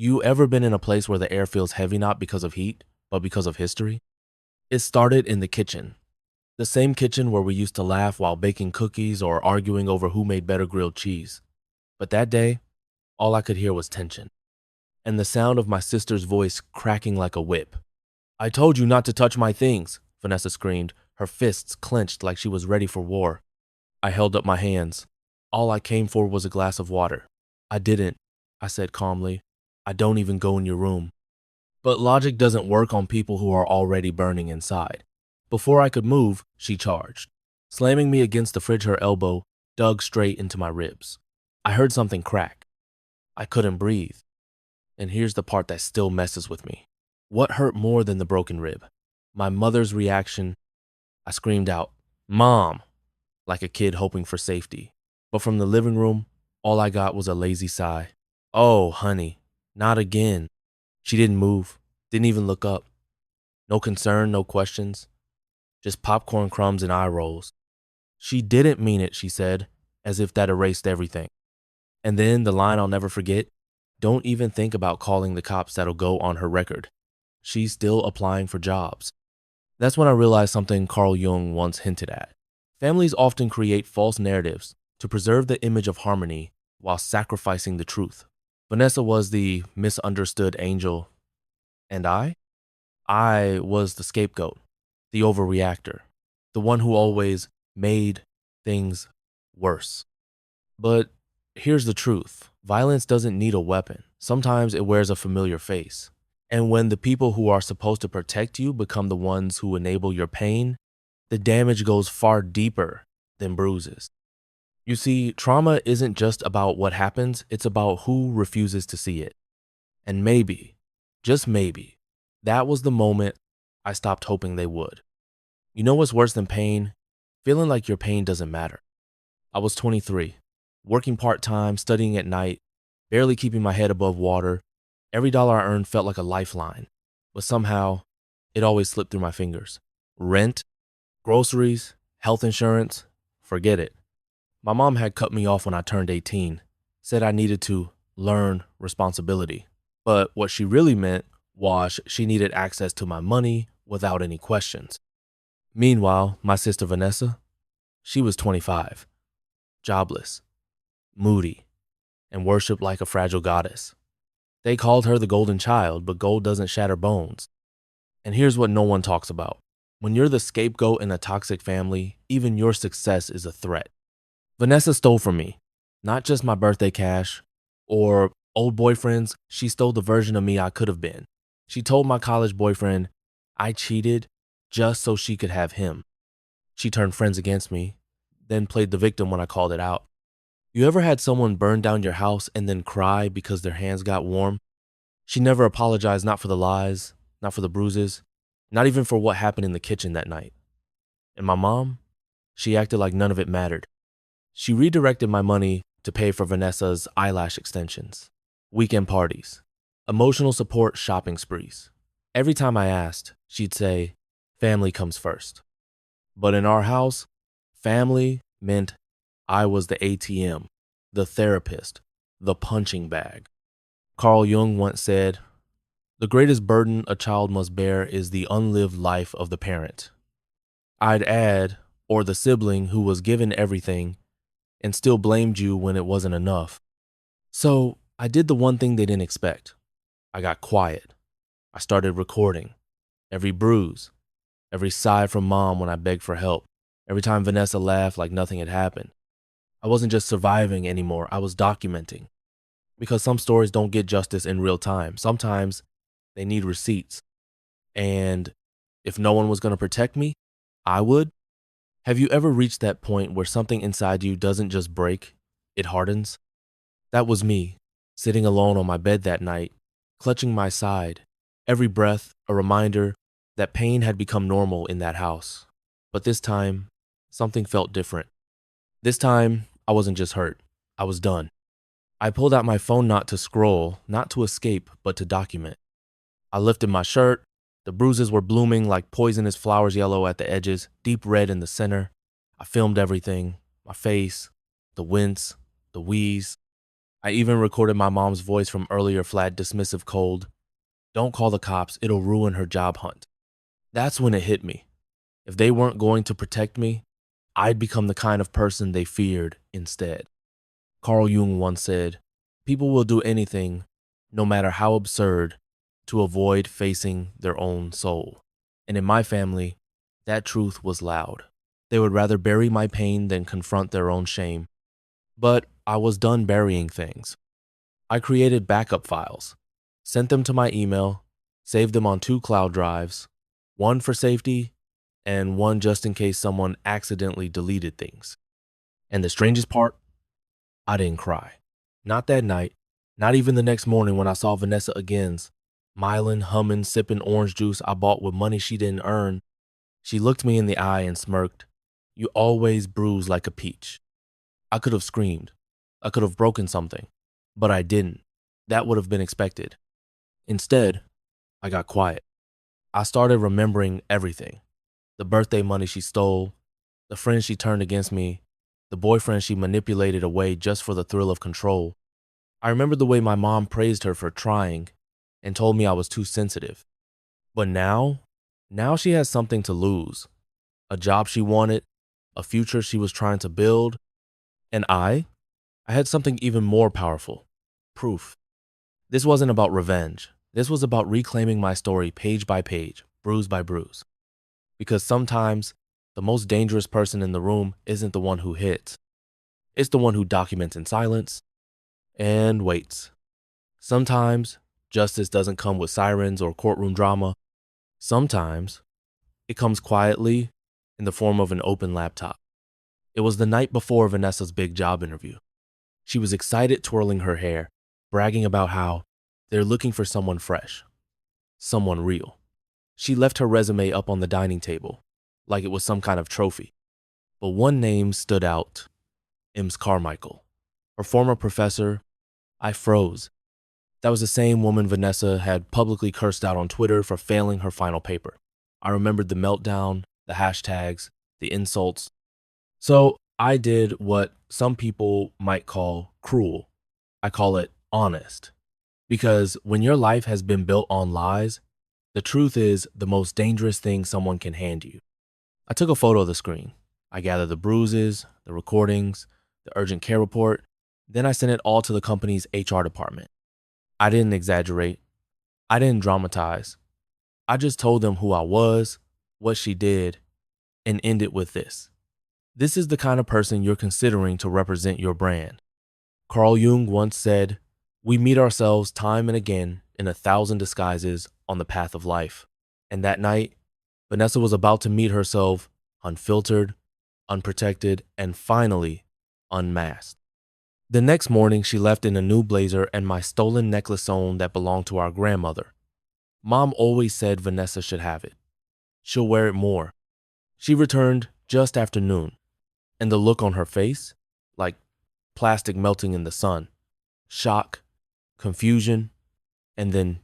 You ever been in a place where the air feels heavy not because of heat, but because of history? It started in the kitchen. The same kitchen where we used to laugh while baking cookies or arguing over who made better grilled cheese. But that day, all I could hear was tension and the sound of my sister's voice cracking like a whip. "I told you not to touch my things," Vanessa screamed, her fists clenched like she was ready for war. I held up my hands. All I came for was a glass of water. "I didn't," I said calmly. "I don't even go in your room." But logic doesn't work on people who are already burning inside. Before I could move, she charged. Slamming me against the fridge, her elbow dug straight into my ribs. I heard something crack. I couldn't breathe. And here's the part that still messes with me. What hurt more than the broken rib? My mother's reaction. I screamed out, "Mom!" like a kid hoping for safety. But from the living room, all I got was a lazy sigh. "Oh, honey, not again." She didn't move, didn't even look up. No concern, no questions, just popcorn crumbs and eye rolls. "She didn't mean it," she said, as if that erased everything. And then the line I'll never forget, "Don't even think about calling the cops, that'll go on her record. She's still applying for jobs." That's when I realized something Carl Jung once hinted at. Families often create false narratives to preserve the image of harmony while sacrificing the truth. Vanessa was the misunderstood angel, and I was the scapegoat, the overreactor, the one who always made things worse. But here's the truth. Violence doesn't need a weapon. Sometimes it wears a familiar face. And when the people who are supposed to protect you become the ones who enable your pain, the damage goes far deeper than bruises. You see, trauma isn't just about what happens, it's about who refuses to see it. And maybe, just maybe, that was the moment I stopped hoping they would. You know what's worse than pain? Feeling like your pain doesn't matter. I was 23, working part-time, studying at night, barely keeping my head above water. Every dollar I earned felt like a lifeline, but somehow it always slipped through my fingers. Rent, groceries, health insurance, forget it. My mom had cut me off when I turned 18, said I needed to learn responsibility. But what she really meant was she needed access to my money without any questions. Meanwhile, my sister Vanessa, she was 25, jobless, moody, and worshipped like a fragile goddess. They called her the golden child, but gold doesn't shatter bones. And here's what no one talks about. When you're the scapegoat in a toxic family, even your success is a threat. Vanessa stole from me, not just my birthday cash or old boyfriends, she stole the version of me I could have been. She told my college boyfriend I cheated just so she could have him. She turned friends against me, then played the victim when I called it out. You ever had someone burn down your house and then cry because their hands got warm? She never apologized, not for the lies, not for the bruises, not even for what happened in the kitchen that night. And my mom, she acted like none of it mattered. She redirected my money to pay for Vanessa's eyelash extensions, weekend parties, emotional support shopping sprees. Every time I asked, she'd say, "Family comes first." But in our house, family meant I was the ATM, the therapist, the punching bag. Carl Jung once said, "The greatest burden a child must bear is the unlived life of the parent." I'd add, or the sibling who was given everything and still blamed you when it wasn't enough. So I did the one thing they didn't expect. I got quiet. I started recording every bruise, every sigh from mom when I begged for help, every time Vanessa laughed like nothing had happened. I wasn't just surviving anymore, I was documenting. Because some stories don't get justice in real time. Sometimes they need receipts. And if no one was going to protect me, I would. Have you ever reached that point where something inside you doesn't just break, it hardens? That was me, sitting alone on my bed that night, clutching my side, every breath a reminder that pain had become normal in that house. But this time, something felt different. This time, I wasn't just hurt, I was done. I pulled out my phone not to scroll, not to escape, but to document. I lifted my shirt. The bruises were blooming like poisonous flowers, yellow at the edges, deep red in the center. I filmed everything, my face, the wince, the wheeze. I even recorded my mom's voice from earlier flat dismissive cold. Don't call the cops, it'll ruin her job hunt. That's when it hit me. If they weren't going to protect me, I'd become the kind of person they feared instead. Carl Jung once said, people will do anything, no matter how absurd, to avoid facing their own soul. And in my family, that truth was loud. They would rather bury my pain than confront their own shame. But I was done burying things. I created backup files, sent them to my email, saved them on 2 cloud drives, one for safety and one just in case someone accidentally deleted things. And the strangest part, I didn't cry. Not that night, not even the next morning when I saw Vanessa again, smiling, humming, sipping orange juice I bought with money she didn't earn. She looked me in the eye and smirked. You always bruise like a peach. I could have screamed. I could have broken something, but I didn't. That would have been expected. Instead, I got quiet. I started remembering everything. The birthday money she stole, the friends she turned against me, the boyfriend she manipulated away just for the thrill of control. I remembered the way my mom praised her for trying and told me I was too sensitive. But now she has something to lose. A job she wanted, a future she was trying to build, and I had something even more powerful. Proof. This wasn't about revenge. This was about reclaiming my story page by page, bruise by bruise. Because sometimes the most dangerous person in the room isn't the one who hits. It's the one who documents in silence and waits. Sometimes justice doesn't come with sirens or courtroom drama. Sometimes it comes quietly in the form of an open laptop. It was the night before Vanessa's big job interview. She was excited, twirling her hair, bragging about how they're looking for someone fresh, someone real. She left her resume up on the dining table, like it was some kind of trophy. But one name stood out, Ems Carmichael. Her former professor. I froze. That was the same woman Vanessa had publicly cursed out on Twitter for failing her final paper. I remembered the meltdown, the hashtags, the insults. So I did what some people might call cruel. I call it honest. Because when your life has been built on lies, the truth is the most dangerous thing someone can hand you. I took a photo of the screen. I gathered the bruises, the recordings, the urgent care report. Then I sent it all to the company's HR department. I didn't exaggerate. I didn't dramatize. I just told them who I was, what she did, and ended with this. This is the kind of person you're considering to represent your brand. Carl Jung once said, we meet ourselves time and again in 1,000 disguises on the path of life. And that night, Vanessa was about to meet herself unfiltered, unprotected, and finally unmasked. The next morning, she left in a new blazer and my stolen necklace on that belonged to our grandmother. Mom always said Vanessa should have it. She'll wear it more. She returned just after noon, and the look on her face, like plastic melting in the sun. Shock, confusion, and then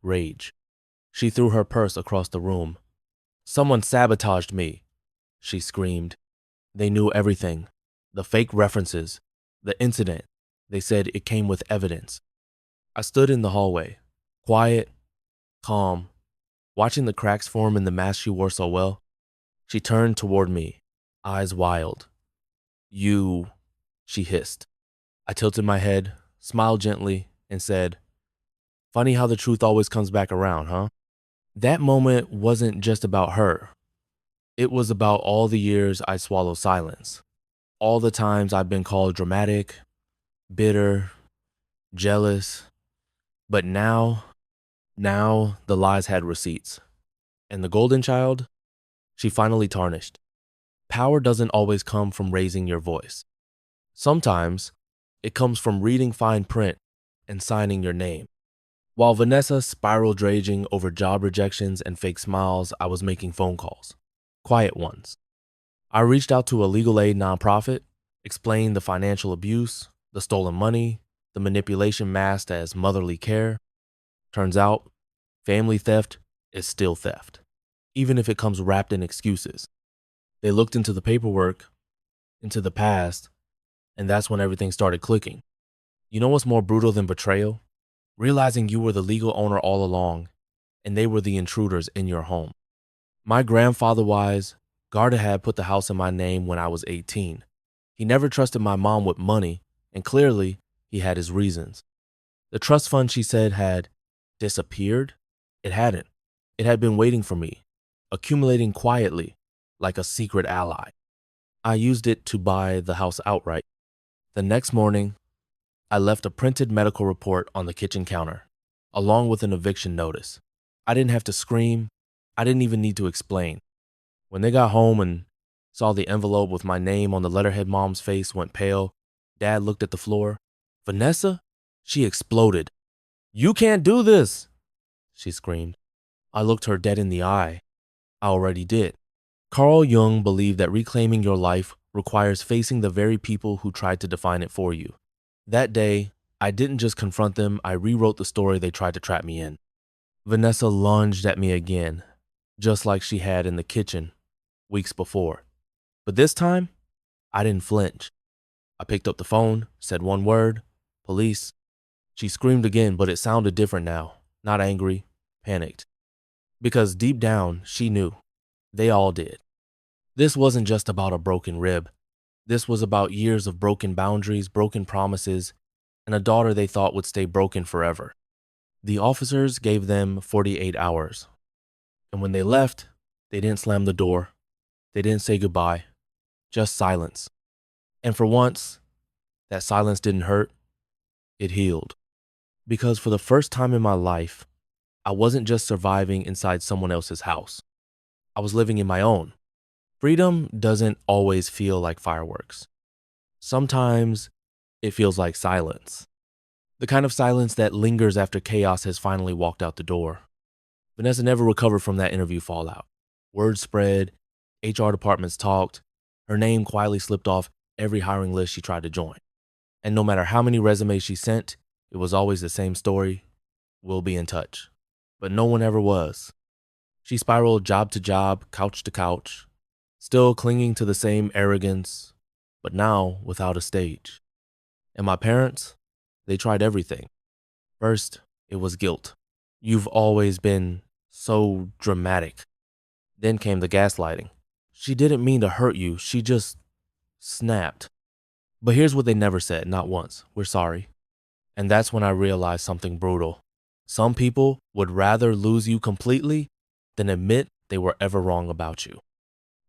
rage. She threw her purse across the room. Someone sabotaged me, she screamed. They knew everything. The fake references, the incident. They said it came with evidence. I stood in the hallway, quiet, calm, watching the cracks form in the mask she wore so well. She turned toward me, eyes wild. You, she hissed. I tilted my head, smiled gently, and said, funny how the truth always comes back around, huh? That moment wasn't just about her. It was about all the years I swallowed silence. All the times I've been called dramatic, bitter, jealous. But now the lies had receipts. And the golden child, she finally tarnished. Power doesn't always come from raising your voice. Sometimes it comes from reading fine print and signing your name. While Vanessa spiraled raging over job rejections and fake smiles, I was making phone calls. Quiet ones. I reached out to a legal aid nonprofit, explained the financial abuse, the stolen money, the manipulation masked as motherly care. Turns out, family theft is still theft, even if it comes wrapped in excuses. They looked into the paperwork, into the past, and that's when everything started clicking. You know what's more brutal than betrayal? Realizing you were the legal owner all along and they were the intruders in your home. My grandfather wise, Garda had put the house in my name when I was 18. He never trusted my mom with money, and clearly he had his reasons. The trust fund, she said, had disappeared. It hadn't. It had been waiting for me, accumulating quietly like a secret ally. I used it to buy the house outright. The next morning, I left a printed medical report on the kitchen counter, along with an eviction notice. I didn't have to scream. I didn't even need to explain. When they got home and saw the envelope with my name on the letterhead, Mom's face went pale. Dad looked at the floor. Vanessa? She exploded. You can't do this, she screamed. I looked her dead in the eye. I already did. Carl Jung believed that reclaiming your life requires facing the very people who tried to define it for you. That day, I didn't just confront them, I rewrote the story they tried to trap me in. Vanessa lunged at me again, just like she had in the kitchen weeks before. But this time, I didn't flinch. I picked up the phone, said one word, police. She screamed again, but it sounded different now, not angry, panicked. Because deep down, she knew. They all did. This wasn't just about a broken rib. This was about years of broken boundaries, broken promises, and a daughter they thought would stay broken forever. The officers gave them 48 hours. And when they left, they didn't slam the door. They didn't say goodbye. Just silence. And for once, that silence didn't hurt. It healed. Because for the first time in my life, I wasn't just surviving inside someone else's house. I was living in my own. Freedom doesn't always feel like fireworks. Sometimes it feels like silence. The kind of silence that lingers after chaos has finally walked out the door. Vanessa never recovered from that interview fallout. Word spread, HR departments talked, her name quietly slipped off every hiring list she tried to join. And no matter how many resumes she sent, it was always the same story: we'll be in touch. But no one ever was. She spiraled job to job, couch to couch, still clinging to the same arrogance, but now without a stage. And my parents, they tried everything. First, it was guilt. You've always been so dramatic. Then came the gaslighting. She didn't mean to hurt you, she just snapped. But here's what they never said, not once: we're sorry. And that's when I realized something brutal. Some people would rather lose you completely than admit they were ever wrong about you.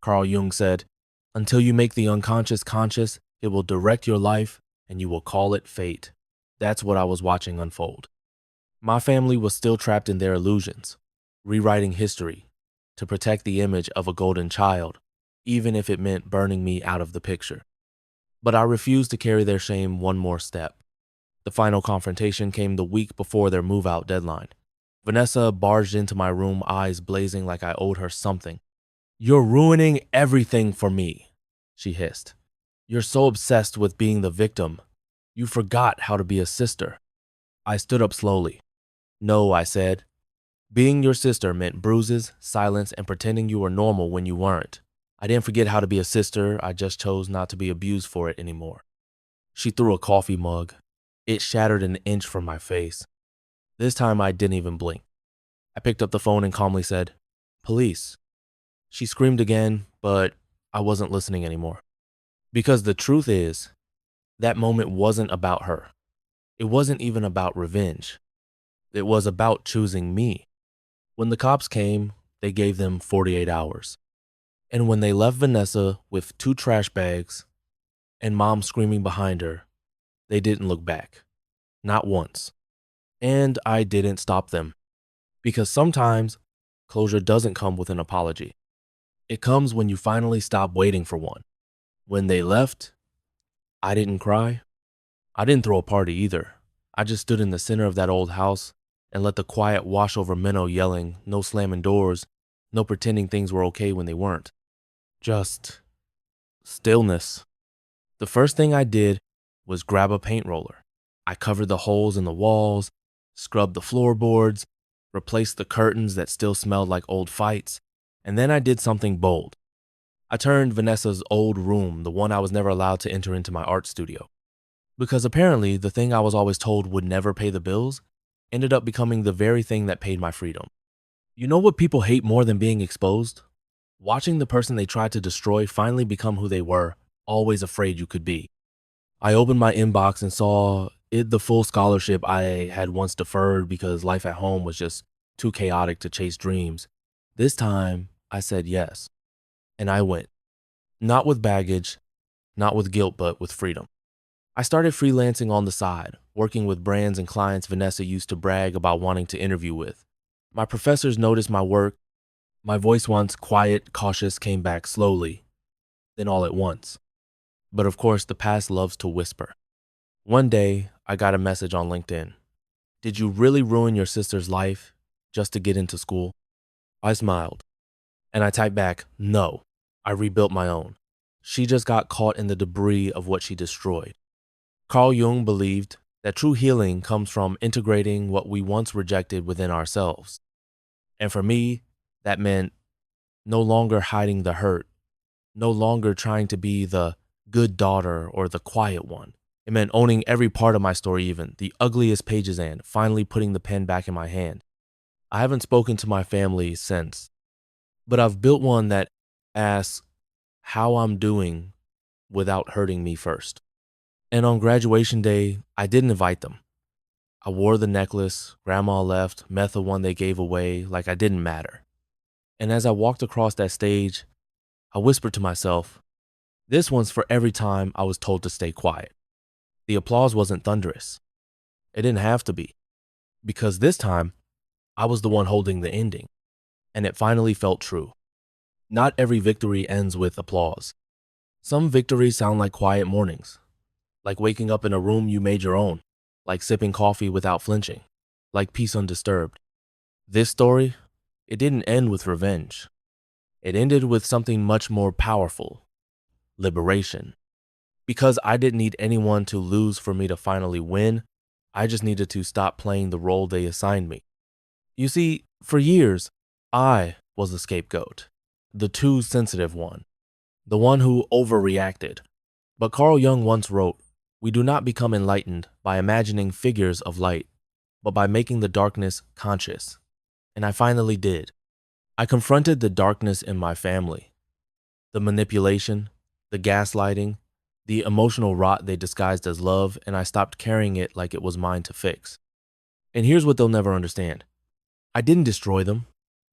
Carl Jung said, until you make the unconscious conscious, it will direct your life and you will call it fate. That's what I was watching unfold. My family was still trapped in their illusions, rewriting history to protect the image of a golden child, even if it meant burning me out of the picture. But I refused to carry their shame one more step. The final confrontation came the week before their move-out deadline. Vanessa barged into my room, eyes blazing like I owed her something. You're ruining everything for me, she hissed. You're so obsessed with being the victim. You forgot how to be a sister. I stood up slowly. No, I said. Being your sister meant bruises, silence, and pretending you were normal when you weren't. I didn't forget how to be a sister, I just chose not to be abused for it anymore. She threw a coffee mug. It shattered an inch from my face. This time I didn't even blink. I picked up the phone and calmly said, police. She screamed again, but I wasn't listening anymore. Because the truth is, that moment wasn't about her. It wasn't even about revenge. It was about choosing me. When the cops came, they gave them 48 hours. And when they left Vanessa with 2 trash bags and Mom screaming behind her, they didn't look back. Not once. And I didn't stop them. Because sometimes closure doesn't come with an apology. It comes when you finally stop waiting for one. When they left, I didn't cry. I didn't throw a party either. I just stood in the center of that old house and let the quiet wash over Minnow yelling, no slamming doors, no pretending things were okay when they weren't. Just stillness. The first thing I did was grab a paint roller. I covered the holes in the walls, scrubbed the floorboards, replaced the curtains that still smelled like old fights, and then I did something bold. I turned Vanessa's old room, the one I was never allowed to enter into my art studio. Because apparently, the thing I was always told would never pay the bills ended up becoming the very thing that paid my freedom. You know what people hate more than being exposed? Watching the person they tried to destroy finally become who they were, always afraid you could be. I opened my inbox and saw it the full scholarship I had once deferred because life at home was just too chaotic to chase dreams. This time, I said yes, and I went. Not with baggage, not with guilt, but with freedom. I started freelancing on the side, working with brands and clients Vanessa used to brag about wanting to interview with. My professors noticed my work. My voice, once quiet, cautious, came back slowly, then all at once. But of course, the past loves to whisper. One day, I got a message on LinkedIn. Did you really ruin your sister's life just to get into school? I smiled, and I typed back, no, I rebuilt my own. She just got caught in the debris of what she destroyed. Carl Jung believed that true healing comes from integrating what we once rejected within ourselves. And for me, that meant no longer hiding the hurt, no longer trying to be the good daughter or the quiet one. It meant owning every part of my story, even the ugliest pages, and finally putting the pen back in my hand. I haven't spoken to my family since, but I've built one that asks how I'm doing without hurting me first. And on graduation day, I didn't invite them. I wore the necklace grandma left, met the one they gave away like I didn't matter. And as I walked across that stage, I whispered to myself, this one's for every time I was told to stay quiet. The applause wasn't thunderous. It didn't have to be, because this time I was the one holding the ending, and it finally felt true. Not every victory ends with applause. Some victories sound like quiet mornings, like waking up in a room you made your own, like sipping coffee without flinching, like peace undisturbed. This story, it didn't end with revenge. It ended with something much more powerful: liberation. Because I didn't need anyone to lose for me to finally win, I just needed to stop playing the role they assigned me. You see, for years, I was the scapegoat, the too sensitive one, the one who overreacted. But Carl Jung once wrote, we do not become enlightened by imagining figures of light, but by making the darkness conscious. And I finally did. I confronted the darkness in my family, the manipulation, the gaslighting, the emotional rot they disguised as love, and I stopped carrying it like it was mine to fix. And here's what they'll never understand. I didn't destroy them.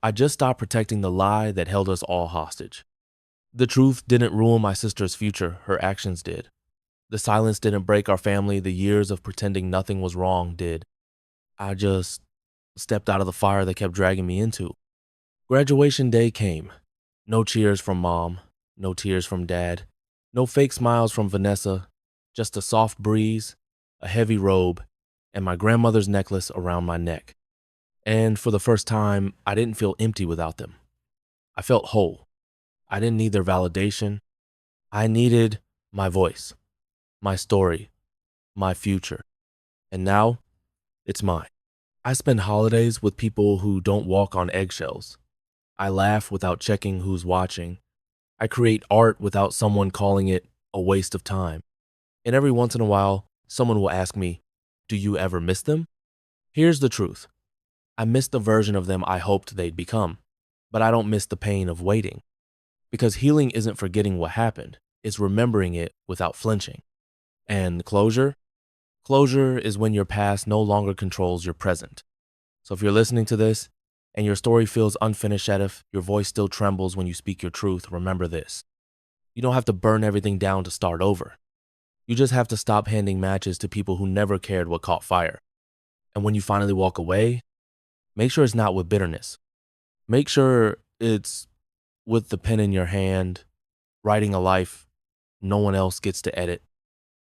I just stopped protecting the lie that held us all hostage. The truth didn't ruin my sister's future, her actions did. The silence didn't break our family, the years of pretending nothing was wrong did. I just stepped out of the fire they kept dragging me into. Graduation day came. No cheers from mom, no tears from dad, no fake smiles from Vanessa, just a soft breeze, a heavy robe, and my grandmother's necklace around my neck. And for the first time, I didn't feel empty without them. I felt whole. I didn't need their validation. I needed my voice, my story, my future. And now, it's mine. I spend holidays with people who don't walk on eggshells. I laugh without checking who's watching. I create art without someone calling it a waste of time. And every once in a while, someone will ask me, do you ever miss them? Here's the truth. I miss the version of them I hoped they'd become, but I don't miss the pain of waiting. Because healing isn't forgetting what happened, it's remembering it without flinching. And closure? Closure is when your past no longer controls your present. So if you're listening to this and your story feels unfinished, yet if your voice still trembles when you speak your truth, remember this. You don't have to burn everything down to start over. You just have to stop handing matches to people who never cared what caught fire. And when you finally walk away, make sure it's not with bitterness. Make sure it's with the pen in your hand, writing a life no one else gets to edit.